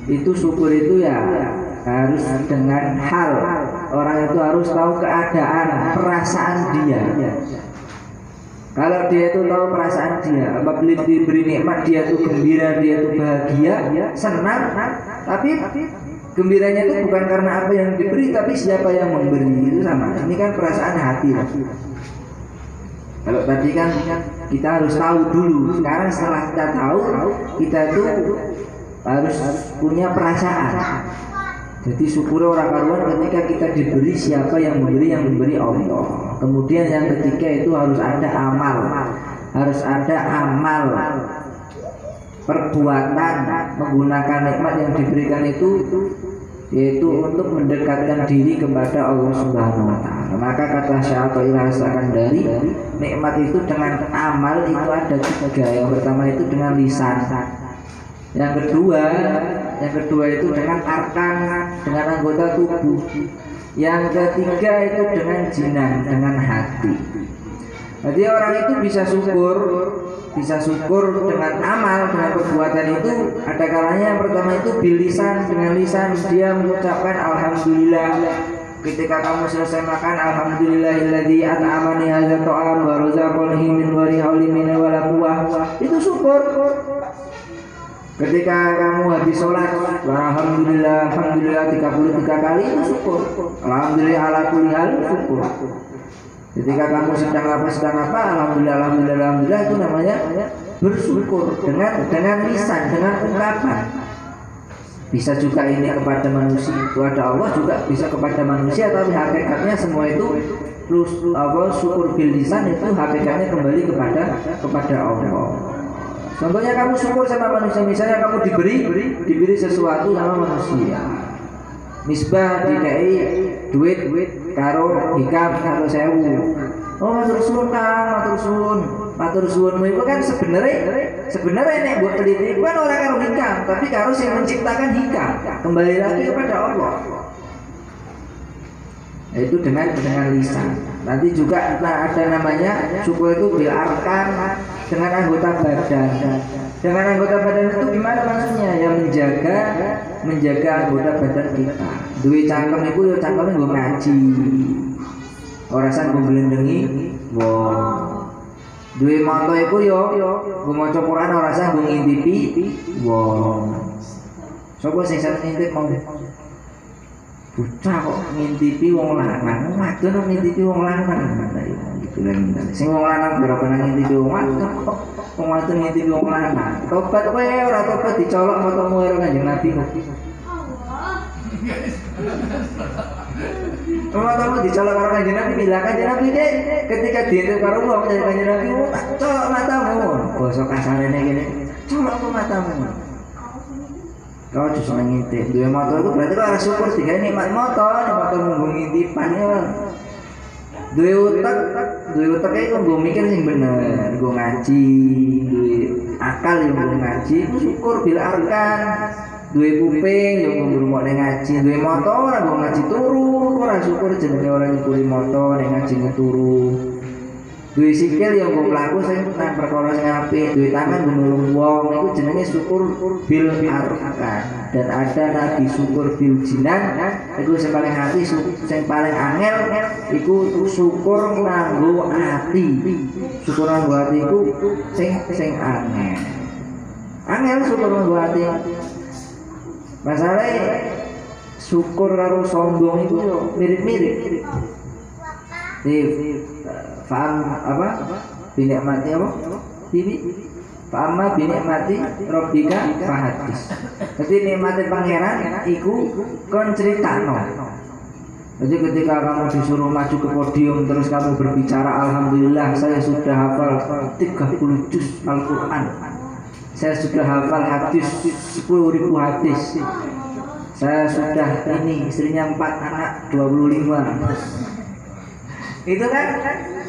itu syukur itu ya harus dengan hal. Orang itu harus tahu keadaan, perasaan dia. Kalau dia itu tahu perasaan dia, apabila diberi nikmat dia itu gembira, dia itu bahagia, senang, tapi gembiranya itu bukan karena apa yang diberi, tapi siapa yang memberi, itu sama. Ini kan perasaan hati. Kalau tadi kan kita harus tahu dulu. Sekarang setelah kita tahu, kita itu harus punya perasaan. Jadi syukur orang karuan ketika kita diberi siapa yang memberi Allah. Kemudian yang ketiga itu harus ada amal, perbuatan menggunakan nikmat yang diberikan itu, yaitu untuk mendekatkan diri kepada Allah Subhanahu Wa Taala. Maka kata Syaikhul Sakandari, nikmat itu dengan amal itu ada tiga. Yang pertama itu dengan lisan. Yang kedua itu dengan arkan, dengan anggota tubuh. Yang ketiga itu dengan jinan, dengan hati. Jadi orang itu bisa syukur dengan amal, dengan perbuatan itu. Ada kalanya yang pertama itu bilisan, dengan lisan dia mengucapkan alhamdulillah. Ketika kamu selesai makan, alhamdulillahilladzi at'amani hadzal ta'am wa razaqani min ghairi haulin minni wala quwwah. Itu syukur. Ketika kamu habis sholat, alhamdulillah 33 kali itu syukur. Alhamdulillah ala kulli hal, syukur. Ketika kamu sedang apa, alhamdulillah itu namanya bersyukur dengan lisan, dengan ungkapan. Bisa juga ini kepada manusia, kepada Allah juga bisa kepada manusia, tapi hakikatnya semua itu syukur bil lisan itu hakikatnya kembali kepada Allah. Contohnya kamu syukur sama manusia, misalnya kamu diberi sesuatu sama manusia. Misbah dikai duit karo hikam karo sewu. Oh matur suwun itu kan sebenarnya nek buat teliti itu kan orang karo hikam, tapi karo yang menciptakan hikam. Kembali lagi kepada Allah. Itu dengan lisan. Nanti juga ada namanya syukur itu bil arkan, dengan anggota badan. Dengan anggota badan itu gimana maksudnya? Ya menjaga anggota badan kita. Duwe cangkem itu ya cangkemnya gue ngaji. Orasan gue belendengi, wong. Duwe mata itu yo gue maca Quran orasan gue ngintipi, wong. Sopo sing seneng ngintip mau? Bocah kok ngintipi wong lanang, wadon ngintipi wong lanang. Sing wong lanang berapa nang ngintipi wong wadon kok wong wadon ngintipi wong lanang. Tobat kowe ora tobat dicolok matamu karo Kanjeng Nabi kok. Matamu dicolok karo Kanjeng Nabi, bilang Kanjeng Nabi ketika diintip karo wong dari Kanjeng Nabi, colok matamu. Basa kasarane ngene, colok matamu. Kau justru ngintip dua motor itu berarti kau harus syukur tiga nikmat motor munggu ngintipan ya. Dua utak itu gue mikir sih bener, gue ngaji, dua akal yang gue ngaji, syukur bila arkan. Dua kuping yang gue berumur ngaji, dua motor gue ngaji turu, gue harus syukur jenenge orang nyukuri motor yang ngaji turu. Dua sikil yang gue pelaku saya nang perkara sing apik, dua tangan gue nulung wong, itu jenenge syukur bil arkan. Dan ada nabi syukur bil jinan, itu yang paling hati, yang paling angel, itu syukur nganggo hati. Syukur nganggo hati itu sing angel. Angel syukur nganggo hati. Masalahnya syukur karo sombong itu mirip-mirip. Faham apa? Binikmati apa? Faham binikmati Rabbika fahadis. Jadi nikmati pangeran iku kon critakno. Jadi ketika kamu disuruh maju ke podium terus kamu berbicara alhamdulillah saya sudah hafal 30 juz Al-Qur'an. Saya sudah hafal hadis 10.000 hadis. Saya sudah istrinya 4 anak 25. Itu kan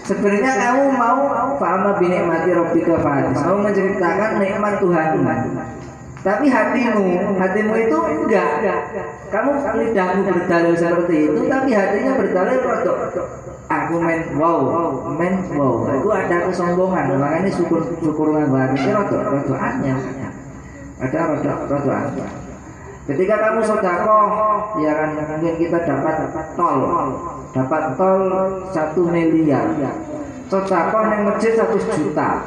Sebenarnya kamu mau fa'ama bi ni'mati rabbika fahadis, mau menceritakan nikmat Tuhanmu. Tapi hatimu itu enggak. Kamu lidahmu berdalil seperti itu, tapi hatinya berdalil rodok. Aku men wow. Itu ada kesombongan. Makanya syukur ngabari itu rodokannya. Ada rodokan. Ketika kamu sedekah, ya kan mungkin kita dapat tol 1 miliar. Sedekah ning masjid 1 juta.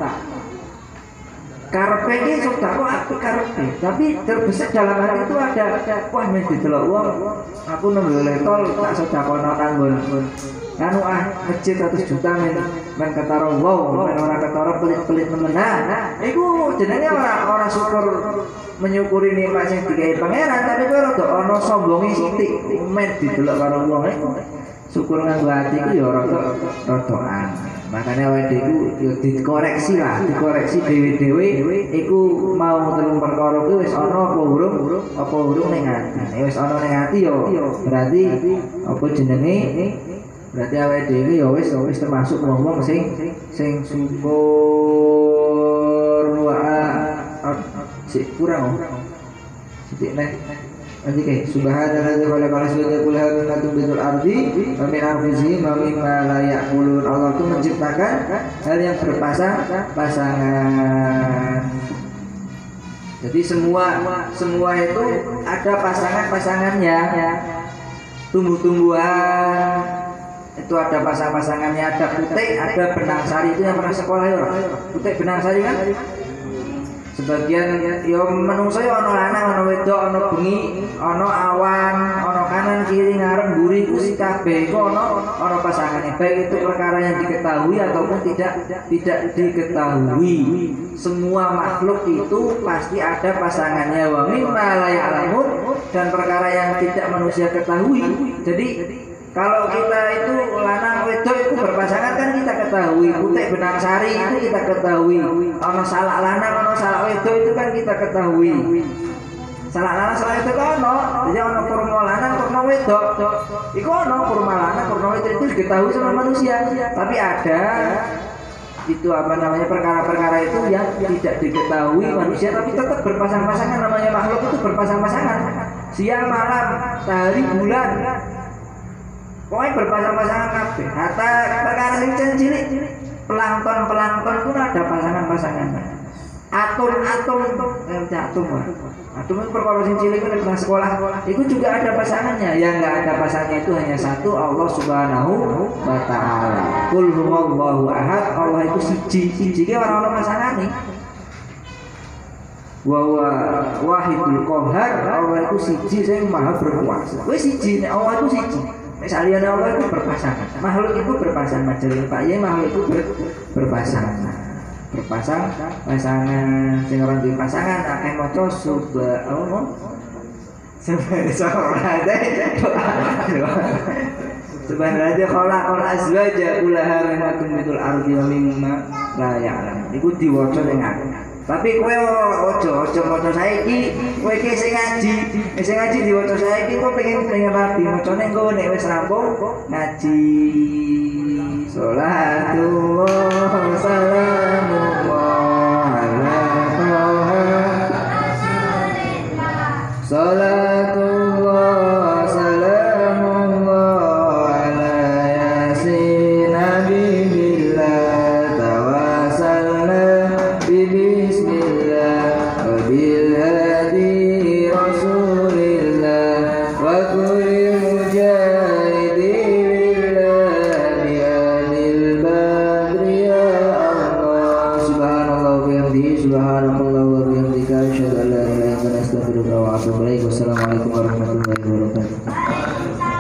Karepe iki sedekah aku karepe, tapi terbesit dalam hati itu ada wah men didelok wong aku nembeleh tol tak sedekahno nanggon. Anu masjid 100 juta men ketara wow, men ora ketara pelit-pelit nemen. Nah, iku jenenge ora syukur menyukuri nikmat sing digawe pangeran, tapi kowe rada ana sombonge sithik men didelok karo wong iku. Syukur nganggo ati iku ya rodokan. Makanya awake dhewe yo dikoreksi dhewe-dhewe iku mau telung perkara kuwi wis ana apa urung ning ati. Wis ana ning ati yo berarti apa jenenge? Berarti awake dhewe ya wis termasuk wong-wong sing syukur kurang. Sithik nek Oke, subhanalladzi khalaqa aswada kullaha min tumbitul ardi wa min anfusihim wa mimma la ya'kulun. Allah itu menciptakan hal yang berpasangan. Jadi semua itu ada pasangannya. Tumbuh-tumbuhan itu ada pasangannya, ada putik, ada benang sari. Itu yang pernah sekolah ya. Putik benang sari kan? Sebagian yo menungso yo ana lanang, ana wedok, ana bengi, ana awan, ana kanan kiri ngarep mburi ku kabeh iku ana pasangane. Baik itu perkara yang diketahui ataupun tidak diketahui. Semua makhluk itu pasti ada pasangannya. Wa mimma la ya'lamun, dan perkara yang tidak manusia ketahui. Jadi kalau kita itu lanang wedok itu berpasangan kan kita ketahui, putik benang sari itu kita ketahui, ono salak lanang, ono salak wedok itu kan kita ketahui. Salak lanang, salak wedok ono, jadi ono kurma lanang, kurma wedok. Iku ono kurma lanang, kurma wedok itu diketahui sama manusia. Tapi ada itu perkara-perkara itu yang tidak diketahui manusia tapi tetap berpasang-pasangan, namanya makhluk itu berpasang-pasangan. Siang malam, hari bulan. Pokoknya berpasang-pasangan kabeh. Hatta perkara sing cilik, plankton pun ada pasangan-pasangan. Atom itu perkara sing cilik kan pernah sekolah. Itu juga ada pasangannya. Yang enggak ada pasangannya itu hanya satu, Allah Subhanahu wa taala. Qul huwallahu ahad, Allah itu siji ki ora ono pasangane. Wa wahidul qahar, Allah itu siji sing maha berkuasa. Wis siji nek Allah itu siji. Saliyane Allah itu berpasangan. Makhluk itu berpasangan. Jadi Pak Ye makhluk itu berpasangan. Pasangan sing ora duwe pasangan akeh maca Subhanallah khalaqal azwaja kullaha mimma tumbitul ardi wa mimma la ya'lam. Iku diwaca ning aku. Tapi kowe ojo maca saiki, kowe iki sing ngaji diwaca saiki kowe pengen rapi macane engko nek wis rampung ngaji. Sholatullah salamullah ala Toha. Sholatullah salamullah ala yasin nabiillah tawassalna bismillah wa bil hadi rasulillah wa kulli mujahidi billah bi alil badri ya Allah. Subhanallah wa bihamdihi, subhanallah wa bihamdika, asyhadu an la ilaha illa anta astaghfiruka wa atubu ilaik. Wassalamualaikum warahmatullahi wabarakatuh.